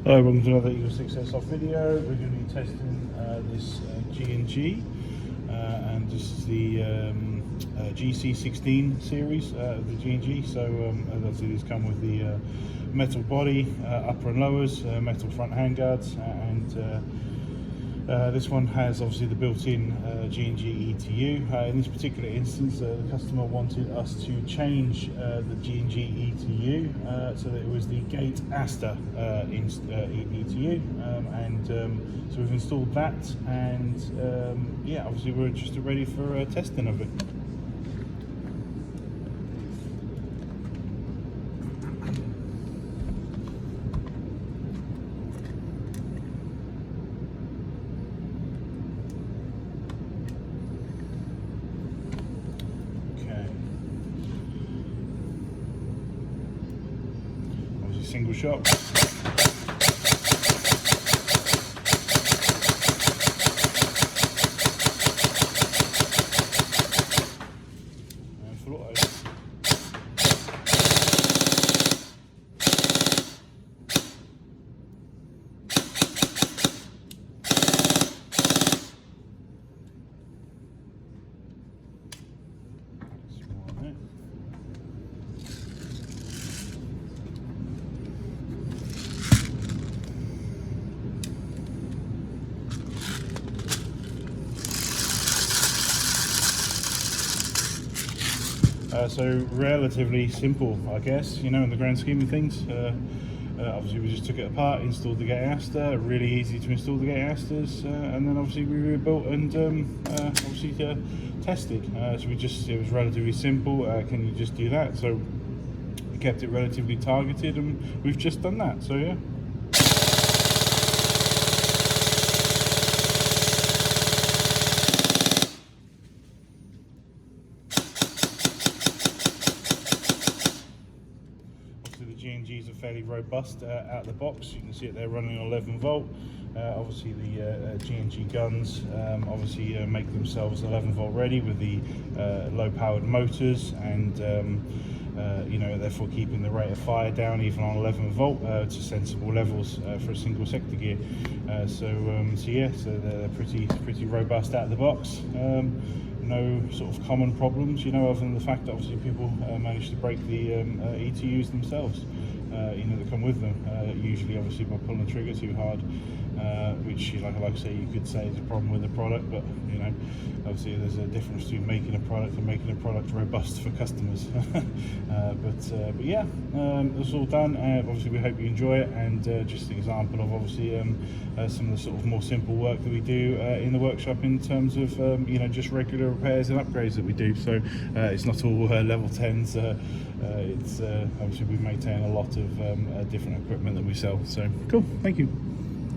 Hello, welcome to another Eagle 6 Airsoft video. We're going to be testing this G&G, and this is the GC16 series of the G&G. So obviously these come with the metal body, upper and lowers, metal front handguards, and this one has obviously the built-in G&G ETU. In this particular instance, the customer wanted us to change the G&G ETU so that it was the Gate Aster ETU, and so we've installed that, and yeah, obviously we're just ready for testing of it. Single shot. And full auto. So relatively simple, I guess, you know, in the grand scheme of things. Obviously we just took it apart, installed the Gate Aster, really easy to install the Gate Asters, and then obviously we rebuilt and obviously tested. So it was relatively simple. Can you just do that? So we kept it relatively targeted, and we've just done that, so yeah. The G&Gs are fairly robust out of the box. You can see it there running on 11 volt. Obviously the G&G guns obviously make themselves 11 volt ready with the low powered motors, and you know, therefore keeping the rate of fire down even on 11 volt to sensible levels for a single sector gear. So yeah, so they're pretty robust out of the box. No sort of common problems, you know, other than the fact that obviously people manage to break the ETUs themselves, you know, that come with them, usually obviously by pulling the trigger too hard, which, like I say, you could say is a problem with the product, but you know, obviously there's a difference between making a product and making a product robust for customers. But yeah, it's all done. Obviously we hope you enjoy it, and just an example of obviously some of the sort of more simple work that we do in the workshop in terms of you know, just regular repairs and upgrades that we do. So it's not all level 10s. It's obviously we maintain a lot of different equipment that we sell. So cool, thank you.